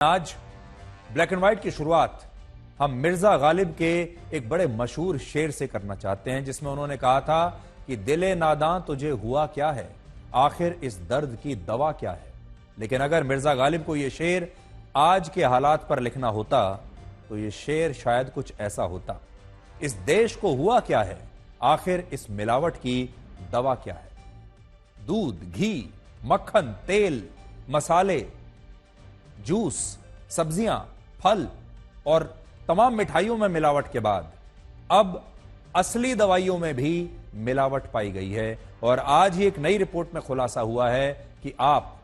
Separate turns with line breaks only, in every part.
आज black and white की शुरुआत हम मिर्जा गालिब के एक बड़े मशहूर शेर से करना चाहते हैं, जिसमें उन्होंने कहा था कि दिले नादां तुझे हुआ क्या है, आखिर इस दर्द की दवा क्या है। लेकिन अगर मिर्जा गालिब को यह शेर आज के हालात पर लिखना होता तो यह शेर शायद कुछ ऐसा होता। इस देश को हुआ क्या है, आखिर इस मिलावट की दवा क्या है। दूध, घी, मक्खन, तेल, मसाले, जूस, सब्जियां, फल और तमाम मिठाइयों में मिलावट के बाद अब असली दवाइयों में भी मिलावट पाई गई है। और आज ही एक नई रिपोर्ट में खुलासा हुआ है कि आप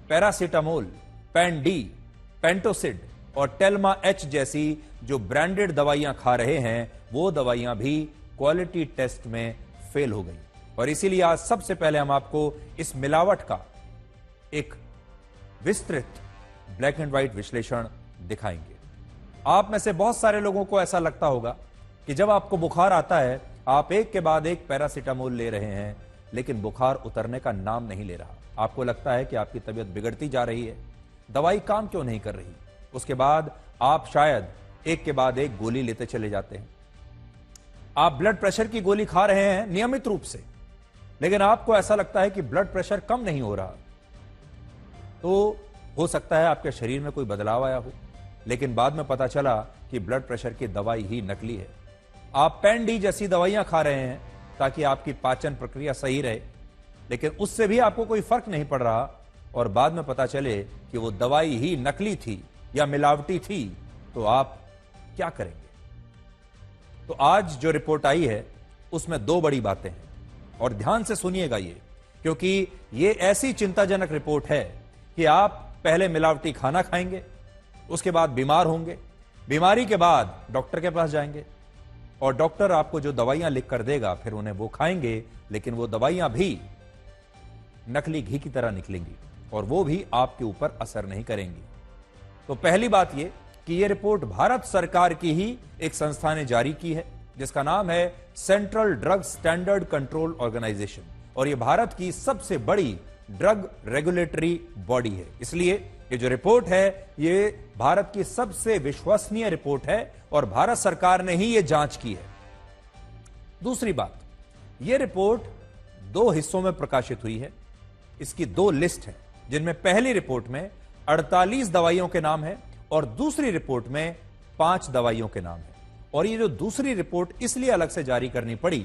पैरासीटामोल, पैन डी, पेंटोसिड और टेल्मा एच जैसी जो ब्रांडेड दवाइयां खा रहे हैं, वो दवाइयां भी क्वालिटी टेस्ट में फेल हो गई। और इसीलिए आज सबसे पहले हम आपको इस मिलावट का एक विस्तृत ब्लैक एंड व्हाइट विश्लेषण दिखाएंगे। आप में से बहुत सारे लोगों को ऐसा लगता होगा कि जब आपको बुखार आता है, आप एक के बाद एक पैरासीटामोल ले रहे हैं, लेकिन बुखार उतरने का नाम नहीं ले रहा। आपको लगता है कि आपकी तबीयत बिगड़ती जा रही है, दवाई काम क्यों नहीं कर रही। उसके बाद आप शायद एक के बाद एक गोली लेते चले जाते हैं। आप ब्लड प्रेशर की गोली खा रहे हैं नियमित रूप से, लेकिन आपको ऐसा लगता है कि ब्लड प्रेशर कम नहीं हो रहा। तो हो सकता है आपके शरीर में कोई बदलाव आया हो, लेकिन बाद में पता चला कि ब्लड प्रेशर की दवाई ही नकली है। आप पैन डी जैसी दवाइयां खा रहे हैं ताकि आपकी पाचन प्रक्रिया सही रहे, लेकिन उससे भी आपको कोई फर्क नहीं पड़ रहा, और बाद में पता चले कि वो दवाई ही नकली थी या मिलावटी थी, तो आप क्या करेंगे। तो आज जो रिपोर्ट आई है उसमें दो बड़ी बातें हैं, और ध्यान से सुनिएगा ये, क्योंकि ये ऐसी चिंताजनक रिपोर्ट है कि आप पहले मिलावटी खाना खाएंगे, उसके बाद बीमार होंगे, बीमारी के बाद डॉक्टर के पास जाएंगे, और डॉक्टर आपको जो दवाइयां लिख कर देगा फिर उन्हें वो खाएंगे, लेकिन वो दवाइयां भी नकली घी की तरह निकलेंगी और वो भी आपके ऊपर असर नहीं करेंगी। तो पहली बात ये कि यह रिपोर्ट भारत सरकार की ही एक संस्था ने जारी की है, जिसका नाम है central drug standard control organisation, और यह भारत की सबसे बड़ी ड्रग रेगुलेटरी बॉडी है। इसलिए ये जो रिपोर्ट है ये भारत की सबसे विश्वसनीय रिपोर्ट है और भारत सरकार ने ही ये जांच की है। दूसरी बात, ये रिपोर्ट दो हिस्सों में प्रकाशित हुई है। इसकी दो लिस्ट है, जिनमें पहली रिपोर्ट में 48 दवाइयों के नाम है और दूसरी रिपोर्ट में 5 दवाइयों के नाम है। और ये जो दूसरी रिपोर्ट इसलिए अलग से जारी करनी पड़ी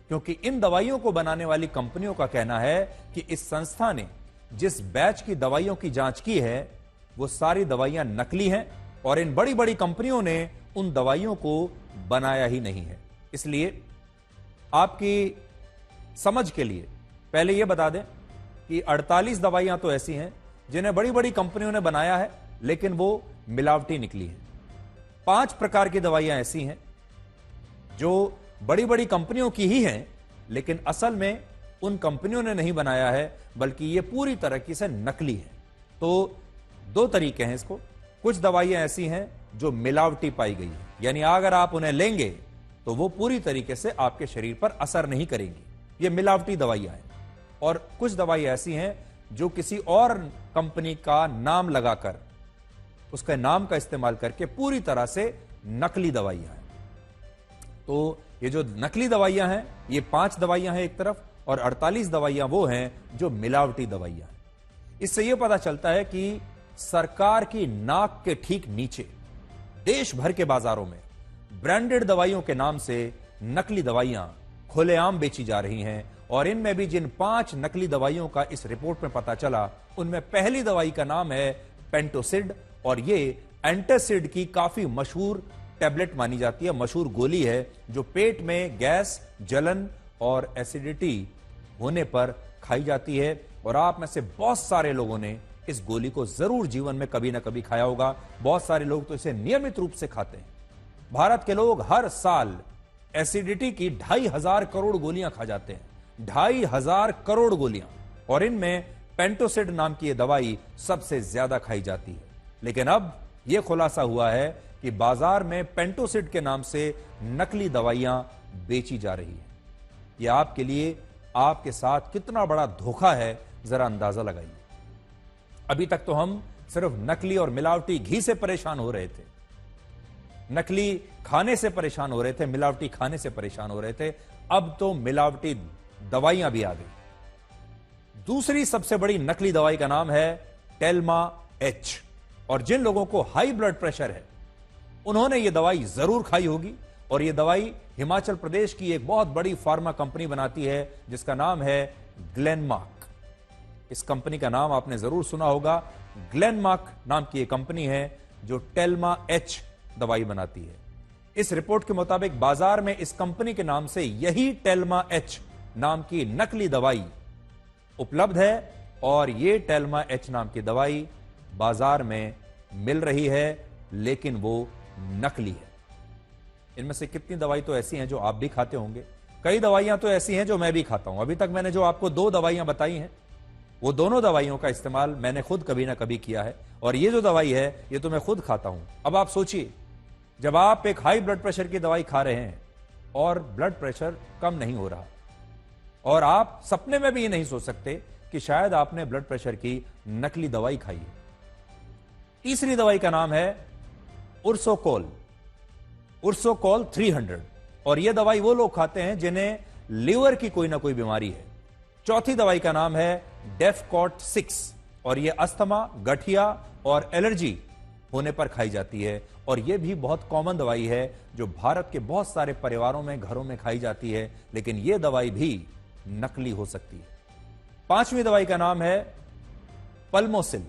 क्योंकि इन दवाइयों को बनाने वाली कंपनियों का कहना है कि इस संस्था ने जिस बैच की दवाइयों की जांच की है वो सारी दवाइयां नकली हैं, और इन बड़ी बड़ी कंपनियों ने उन दवाइयों को बनाया ही नहीं है। इसलिए आपकी समझ के लिए पहले यह बता दें कि 48 दवाइयां तो ऐसी हैं जिन्हें बड़ी बड़ी कंपनियों ने बनाया है, लेकिन वो मिलावटी निकली है। 5 प्रकार की दवाइयां ऐसी हैं जो बड़ी बड़ी कंपनियों की ही हैं, लेकिन असल में उन कंपनियों ने नहीं बनाया है, बल्कि ये पूरी तरीके से नकली है। तो दो तरीके हैं इसको। कुछ दवाइयां ऐसी हैं जो मिलावटी पाई गई है, यानी अगर आप उन्हें लेंगे तो वो पूरी तरीके से आपके शरीर पर असर नहीं करेंगी, ये मिलावटी दवाइयां हैं। और कुछ दवाइयां ऐसी हैं जो किसी और कंपनी का नाम लगाकर, उसके नाम का इस्तेमाल करके पूरी तरह से नकली दवाइयां हैं। तो ये जो नकली दवाइयां हैं ये 5 दवाइयां हैं एक तरफ, और 48 दवाइयां वो हैं जो मिलावटी दवाइयां हैं। इससे यह पता चलता है कि सरकार की नाक के ठीक नीचे देश भर के बाजारों में ब्रांडेड दवाइयों के नाम से नकली दवाइयां खुलेआम बेची जा रही हैं। और इनमें भी जिन 5 नकली दवाइयों का इस रिपोर्ट में पता चला, उनमें पहली दवाई का नाम है पेंटोसिड, और ये एंटासिड की काफी मशहूर टैबलेट मानी जाती है, मशहूर गोली है, जो पेट में गैस, जलन और एसिडिटी होने पर खाई जाती है। और आप में से बहुत सारे लोगों ने इस गोली को जरूर जीवन में कभी ना कभी खाया होगा। बहुत सारे लोग तो इसे नियमित रूप से खाते हैं। भारत के लोग हर साल एसिडिटी की 2,500 करोड़ गोलियां खा जाते हैं, 2,500 करोड़ गोलियां, और इनमें पेंटोसिड नाम की यह दवाई सबसे ज्यादा खाई जाती है। लेकिन अब यह खुलासा हुआ है कि बाजार में पेंटोसिड के नाम से नकली दवाइयां बेची जा रही है। यह आपके लिए, आपके साथ कितना बड़ा धोखा है, जरा अंदाजा लगाइए। अभी तक तो हम सिर्फ नकली और मिलावटी घी से परेशान हो रहे थे, नकली खाने से परेशान हो रहे थे, मिलावटी खाने से परेशान हो रहे थे, अब तो मिलावटी दवाइयां भी आ गई। दूसरी सबसे बड़ी नकली दवाई का नाम है टेल्मा एच। और जिन लोगों को हाई ब्लड प्रेशर है उन्होंने यह दवाई जरूर खाई होगी। और यह दवाई हिमाचल प्रदेश की एक बहुत बड़ी फार्मा कंपनी बनाती है जिसका नाम है ग्लेनमार्क। इस कंपनी का नाम आपने जरूर सुना होगा। ग्लेनमार्क नाम की यह कंपनी है जो टेल्मा एच दवाई बनाती है। इस रिपोर्ट के मुताबिक बाजार में इस कंपनी के नाम से यही टेल्मा एच नाम की नकली दवाई उपलब्ध है और यह टेल्मा एच नाम की दवाई बाजार में मिल रही है, लेकिन वो नकली है। इनमें से कितनी दवाई तो ऐसी हैं जो आप भी खाते होंगे, कई दवाइयां तो ऐसी हैं जो मैं भी खाता हूं। अभी तक मैंने जो आपको 2 दवाइयां बताई हैं वो दोनों दवाइयों का इस्तेमाल मैंने खुद कभी ना कभी किया है, और ये जो दवाई है ये तो मैं खुद खाता हूं। अब आप सोचिए, जब आप एक हाई ब्लड प्रेशर की दवाई खा रहे हैं और ब्लड प्रेशर कम नहीं हो रहा, और आप सपने में भी ये नहीं सोच सकते कि शायद आपने ब्लड प्रेशर की नकली दवाई खाई है। तीसरी दवाई का नाम है उर्सोकोल 300, और यह दवाई वो लोग खाते हैं जिन्हें लिवर की कोई ना कोई बीमारी है। चौथी दवाई का नाम है डेफकॉट 6, और यह अस्थमा, गठिया और एलर्जी होने पर खाई जाती है, और यह भी बहुत कॉमन दवाई है जो भारत के बहुत सारे परिवारों में, घरों में खाई जाती है, लेकिन यह दवाई भी नकली हो सकती है। पांचवी दवाई का नाम है पल्मोसिल,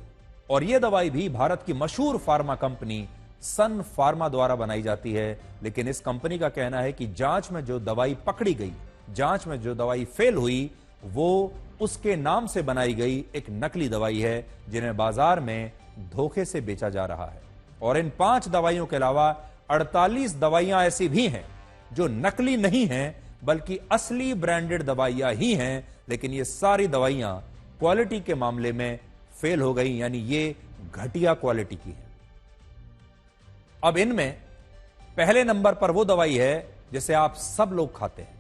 और यह दवाई भी भारत की मशहूर फार्मा कंपनी सन फार्मा द्वारा बनाई जाती है, लेकिन इस कंपनी का कहना है कि जांच में जो दवाई पकड़ी गई, जांच में जो दवाई फेल हुई, वो उसके नाम से बनाई गई एक नकली दवाई है जिन्हें बाजार में धोखे से बेचा जा रहा है। और इन 5 दवाइयों के अलावा 48 दवाइयां ऐसी भी हैं जो नकली नहीं हैं बल्कि असली ब्रांडेड दवाइयां ही हैं, लेकिन ये सारी दवाइयां क्वालिटी के मामले में फेल हो गई, यानी ये घटिया क्वालिटी की है। अब इनमें पहले नंबर पर वो दवाई है जिसे आप सब लोग खाते हैं।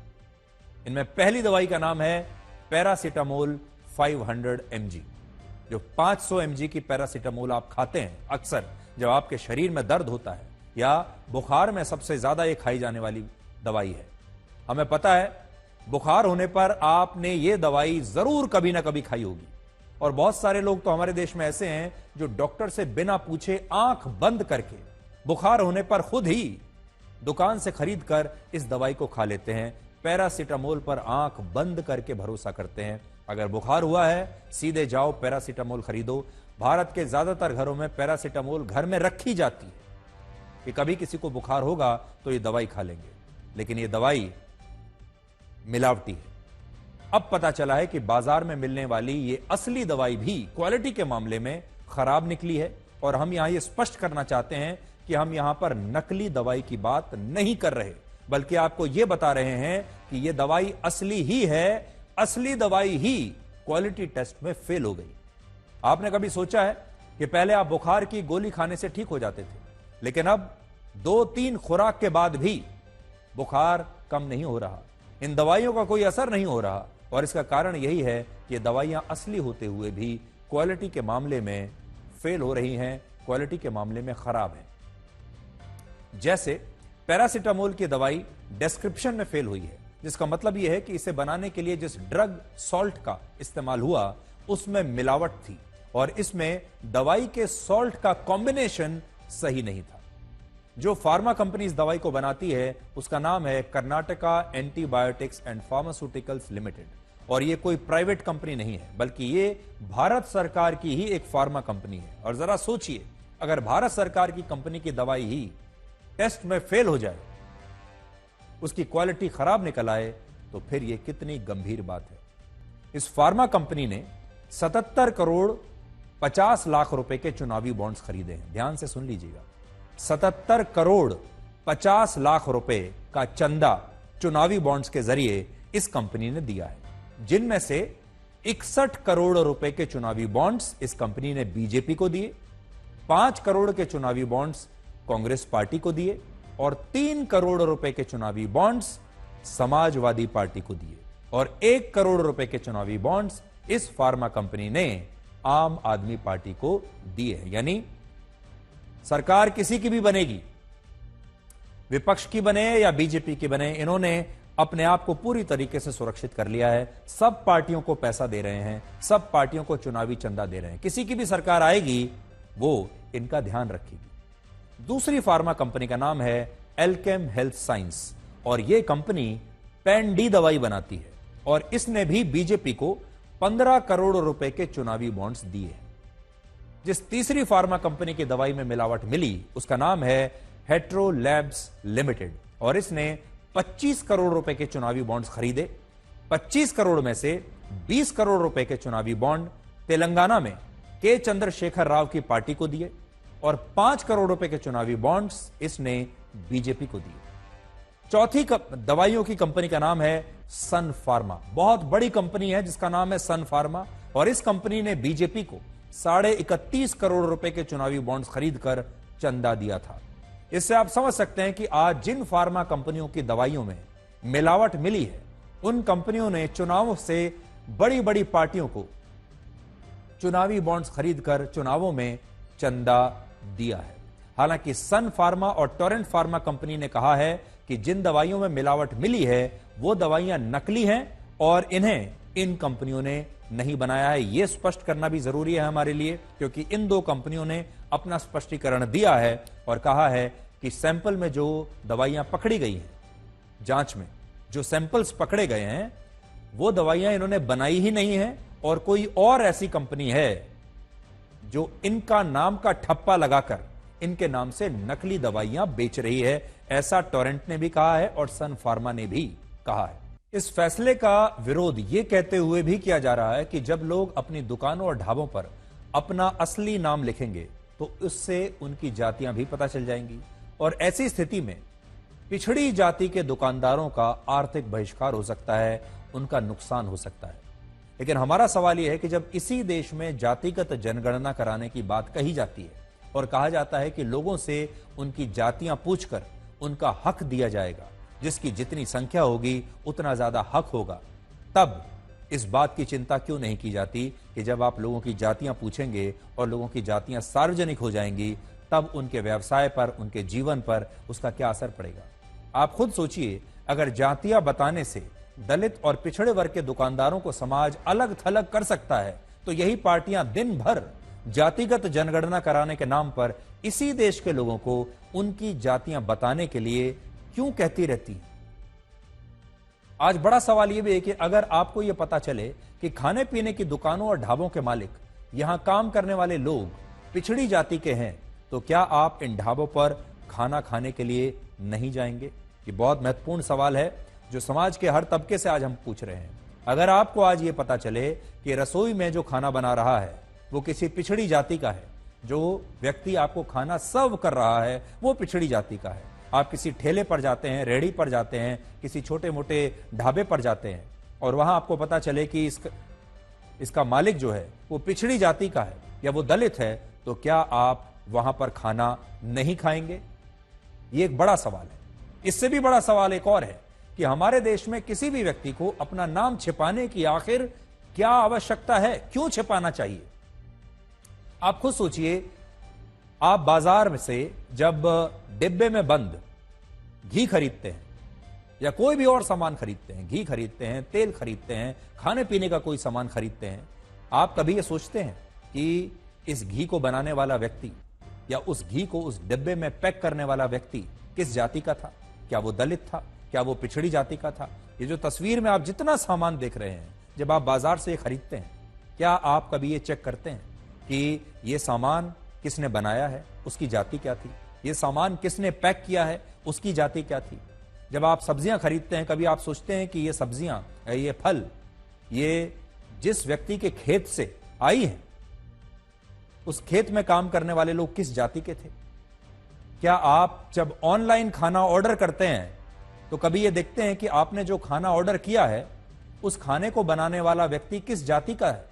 इनमें पहली दवाई का नाम है पैरासीटामोल 500 mg। जो 500 mg की पैरासीटामोल आप खाते हैं अक्सर जब आपके शरीर में दर्द होता है या बुखार में, सबसे ज्यादा ये खाई जाने वाली दवाई है। हमें पता है बुखार होने पर आपने ये दवाई जरूर कभी ना कभी खाई होगी, और बहुत सारे लोग तो हमारे देश में ऐसे हैं जो डॉक्टर से बिना पूछे आंख बंद करके बुखार होने पर खुद ही दुकान से खरीद कर इस दवाई को खा लेते हैं। पैरासीटामोल पर आंख बंद करके भरोसा करते हैं। अगर बुखार हुआ है सीधे जाओ पैरासीटामोल खरीदो। भारत के ज्यादातर घरों में पैरासीटामोल घर में रखी जाती है कि कभी किसी को बुखार होगा तो ये दवाई खा लेंगे, लेकिन ये दवाई मिलावटी है। अब पता चला है कि बाजार में मिलने वाली ये असली दवाई भी क्वालिटी के मामले में खराब निकली है, और हम यहां ये स्पष्ट करना चाहते हैं कि हम यहां पर नकली दवाई की बात नहीं कर रहे, बल्कि आपको यह बता रहे हैं कि यह दवाई असली ही है, असली दवाई ही क्वालिटी टेस्ट में फेल हो गई। आपने कभी सोचा है कि पहले आप बुखार की गोली खाने से ठीक हो जाते थे, लेकिन अब 2-3 खुराक के बाद भी बुखार कम नहीं हो रहा, इन दवाइयों का कोई असर नहीं हो रहा, और इसका कारण यही है कि दवाइयां असली होते हुए भी क्वालिटी के मामले में फेल हो रही हैं, क्वालिटी के मामले में खराब है। जैसे पैरासीटामोल की दवाई डिस्क्रिप्शन में फेल हुई है, जिसका मतलब यह है कि इसे बनाने के लिए जिस ड्रग सॉल्ट का इस्तेमाल हुआ उसमें मिलावट थी, और इसमें दवाई के सॉल्ट का कॉम्बिनेशन सही नहीं था। जो फार्मा कंपनी इस दवाई को बनाती है उसका नाम है Karnataka antibiotics and pharmaceuticals limited, और यह कोई प्राइवेट कंपनी नहीं है बल्कि यह भारत सरकार की ही एक फार्मा कंपनी है। और जरा सोचिए, अगर भारत सरकार की कंपनी की दवाई ही टेस्ट में फेल हो जाए, उसकी क्वालिटी खराब निकल आए, तो फिर यह कितनी गंभीर बात है। इस फार्मा कंपनी ने 77 करोड़ 50 लाख रुपए के चुनावी बॉन्ड्स खरीदे हैं। ध्यान से सुन लीजिएगा, 77 करोड़ 50 लाख रुपए का चंदा चुनावी बॉन्ड्स के जरिए इस कंपनी ने दिया है, जिनमें से 61 करोड़ रुपए के चुनावी बॉन्ड्स इस कंपनी ने बीजेपी को दिए, 5 करोड़ के चुनावी बॉन्ड्स कांग्रेस पार्टी को दिए, और 3 करोड़ रुपए के चुनावी बॉन्ड्स समाजवादी पार्टी को दिए, और 1 करोड़ रुपए के चुनावी बॉन्ड्स इस फार्मा कंपनी ने आम आदमी पार्टी को दिए हैं। यानी सरकार किसी की भी बनेगी, विपक्ष की बने या बीजेपी की बने, इन्होंने अपने आप को पूरी तरीके से सुरक्षित कर लिया है। सब पार्टियों को पैसा दे रहे हैं, सब पार्टियों को चुनावी चंदा दे रहे हैं। किसी की भी सरकार आएगी वो इनका ध्यान रखेगी। दूसरी फार्मा कंपनी का नाम है एल्केम हेल्थ साइंस और यह कंपनी पैन डी दवाई बनाती है और इसने भी बीजेपी को 15 करोड़ रुपए के चुनावी बॉन्ड्स दिए हैं। जिस तीसरी फार्मा कंपनी की दवाई में मिलावट मिली उसका नाम है हेट्रो लैब्स लिमिटेड और इसने 25 करोड़ रुपए के चुनावी बॉन्ड्स खरीदे। 25 करोड़ में से 20 करोड़ रुपए के चुनावी बॉन्ड तेलंगाना में के चंद्रशेखर राव की पार्टी को दिए और 5 करोड़ रुपए के चुनावी बॉन्ड्स इसने बीजेपी को दिए। चौथी दवाइयों की कंपनी का नाम है सन फार्मा। बहुत बड़ी कंपनी है जिसका नाम है सन फार्मा और इस कंपनी ने बीजेपी को 31.5 करोड़ रुपए के चुनावी बॉन्ड्स खरीदकर चंदा दिया था। इससे आप समझ सकते हैं कि आज जिन फार्मा कंपनियों की दवाइयों में मिलावट मिली है उन कंपनियों ने चुनावों से बड़ी बड़ी पार्टियों को चुनावी बॉन्ड्स खरीदकर चुनावों में चंदा दिया है। हालांकि सन फार्मा और टोरेंट फार्मा कंपनी ने कहा है कि जिन दवाइयों में मिलावट मिली है वो दवाइयां नकली हैं और इन्हें इन कंपनियों ने नहीं बनाया है। यह स्पष्ट करना भी जरूरी है हमारे लिए, क्योंकि इन दो कंपनियों ने अपना स्पष्टीकरण दिया है और कहा है कि सैंपल में जो दवाइयां पकड़ी गई हैं, जांच में जो सैंपल्स पकड़े गए हैं वो दवाइयां इन्होंने बनाई ही नहीं है और कोई और ऐसी कंपनी है जो इनका नाम का ठप्पा लगाकर इनके नाम से नकली दवाइयां बेच रही है। ऐसा टोरेंट ने भी कहा है और सन फार्मा ने भी कहा है। इस फैसले का विरोध यह कहते हुए भी किया जा रहा है कि जब लोग अपनी दुकानों और ढाबों पर अपना असली नाम लिखेंगे तो उससे उनकी जातियां भी पता चल जाएंगी और ऐसी स्थिति में पिछड़ी जाति के दुकानदारों का आर्थिक बहिष्कार हो सकता है, उनका नुकसान हो सकता है। लेकिन हमारा सवाल यह है कि जब इसी देश में जातिगत जनगणना कराने की बात कही जाती है और कहा जाता है कि लोगों से उनकी जातियां पूछकर उनका हक दिया जाएगा, जिसकी जितनी संख्या होगी उतना ज्यादा हक होगा, तब इस बात की चिंता क्यों नहीं की जाती कि जब आप लोगों की जातियां पूछेंगे और लोगों की जातियां सार्वजनिक हो जाएंगी तब उनके व्यवसाय पर, उनके जीवन पर उसका क्या असर पड़ेगा। आप खुद सोचिए, अगर जातियां बताने से दलित और पिछड़े वर्ग के दुकानदारों को समाज अलग थलग कर सकता है तो यही पार्टियां दिन भर जातिगत जनगणना कराने के नाम पर इसी देश के लोगों को उनकी जातियां बताने के लिए क्यों कहती रहती हैं। आज बड़ा सवाल यह भी है कि अगर आपको यह पता चले कि खाने पीने की दुकानों और ढाबों के मालिक, यहां काम करने वाले लोग पिछड़ी जाति के हैं, तो क्या आप इन ढाबों पर खाना खाने के लिए नहीं जाएंगे? ये बहुत महत्वपूर्ण सवाल है जो समाज के हर तबके से आज हम पूछ रहे हैं। अगर आपको आज ये पता चले कि रसोई में जो खाना बना रहा है वो किसी पिछड़ी जाति का है, जो व्यक्ति आपको खाना सर्व कर रहा है वो पिछड़ी जाति का है, आप किसी ठेले पर जाते हैं, रेहड़ी पर जाते हैं, किसी छोटे मोटे ढाबे पर जाते हैं और वहां आपको पता चले कि इसका मालिक जो है वो पिछड़ी जाति का है या वो दलित है, तो क्या आप वहां पर खाना नहीं खाएंगे? ये एक बड़ा सवाल है। इससे भी बड़ा सवाल एक और है कि हमारे देश में किसी भी व्यक्ति को अपना नाम छिपाने की आखिर क्या आवश्यकता है, क्यों छिपाना चाहिए? आप खुद सोचिए, आप बाजार में से जब डिब्बे में बंद घी खरीदते हैं या कोई भी और सामान खरीदते हैं, घी खरीदते हैं, तेल खरीदते हैं, खाने पीने का कोई सामान खरीदते हैं, आप कभी ये सोचते हैं कि इस घी को बनाने वाला व्यक्ति या उस घी को उस डिब्बे में पैक करने वाला व्यक्ति किस जाति का था? क्या वो दलित था? क्या वो पिछड़ी जाति का था? ये जो तस्वीर में आप जितना सामान देख रहे हैं, जब आप बाजार से ये खरीदते हैं, क्या आप कभी ये चेक करते हैं कि ये सामान किसने बनाया है, उसकी जाति क्या थी? ये सामान किसने पैक किया है, उसकी जाति क्या थी? जब आप सब्जियां खरीदते हैं, कभी आप सोचते हैं कि ये सब्जियां, ये फल, ये जिस व्यक्ति के खेत से आई है, उस खेत में काम करने वाले लोग किस जाति के थे? क्या आप जब ऑनलाइन खाना ऑर्डर करते हैं तो कभी ये देखते हैं कि आपने जो खाना ऑर्डर किया है उस खाने को बनाने वाला व्यक्ति किस जाति का है?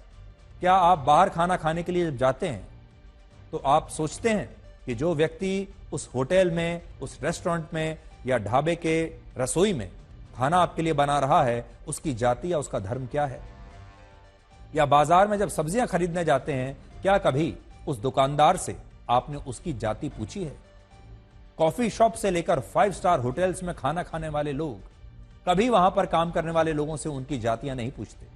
क्या आप बाहर खाना खाने के लिए जब जाते हैं तो आप सोचते हैं कि जो व्यक्ति उस होटल में, उस रेस्टोरेंट में या ढाबे के रसोई में खाना आपके लिए बना रहा है, उसकी जाति या उसका धर्म क्या है? या बाजार में जब सब्जियां खरीदने जाते हैं, क्या कभी उस दुकानदार से आपने उसकी जाति पूछी है? कॉफी शॉप से लेकर 5 स्टार होटल्स में खाना खाने वाले लोग कभी वहां पर काम करने वाले लोगों से उनकी जातियां नहीं पूछते।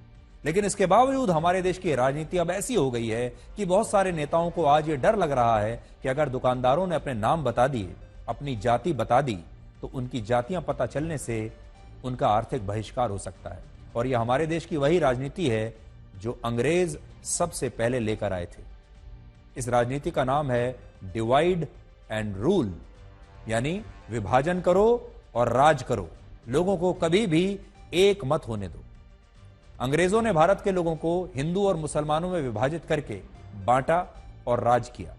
लेकिन इसके बावजूद हमारे देश की राजनीति अब ऐसी हो गई है कि बहुत सारे नेताओं को आज ये डर लग रहा है कि अगर दुकानदारों ने अपने नाम बता दिए, अपनी जाति बता दी, तो उनकी जातियां पता चलने से उनका आर्थिक बहिष्कार हो सकता है। और यह हमारे देश की वही राजनीति है जो अंग्रेज सबसे पहले लेकर आए थे। इस राजनीति का नाम है डिवाइड एंड रूल, यानी विभाजन करो और राज करो, लोगों को कभी भी एक मत होने दो। अंग्रेजों ने भारत के लोगों को हिंदू और मुसलमानों में विभाजित करके बांटा और राज किया,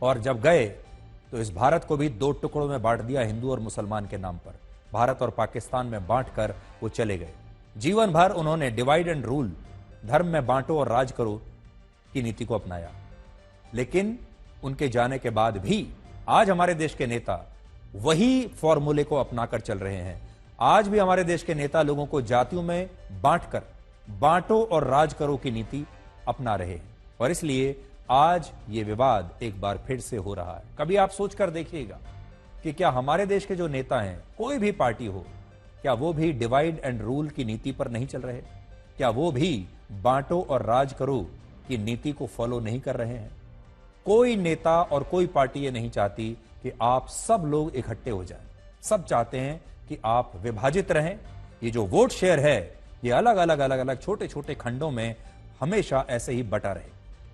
और जब गए तो इस भारत को भी 2 टुकड़ों में बांट दिया, हिंदू और मुसलमान के नाम पर। भारत और पाकिस्तान में बांटकर वो चले गए। जीवन भर उन्होंने डिवाइड एंड रूल, धर्म में बांटो और राज करो की नीति को अपनाया। लेकिन उनके जाने के बाद भी आज हमारे देश के नेता वही फॉर्मूले को अपनाकर चल रहे हैं। आज भी हमारे देश के नेता लोगों को जातियों में बांटकर बांटो और राज करो की नीति अपना रहे हैं, और इसलिए आज ये विवाद एक बार फिर से हो रहा है। कभी आप सोचकर देखिएगा कि क्या हमारे देश के जो नेता हैं, कोई भी पार्टी हो, क्या वो भी डिवाइड एंड रूल की नीति पर नहीं चल रहे? क्या वो भी बांटो और राज करो की नीति को फॉलो नहीं कर रहे हैं? कोई नेता और कोई पार्टी ये नहीं चाहती कि आप सब लोग इकट्ठे हो जाएं। सब चाहते हैं कि आप विभाजित रहें। ये जो वोट शेयर है, ये अलग अलग छोटे छोटे खंडों में हमेशा ऐसे ही बटा रहे।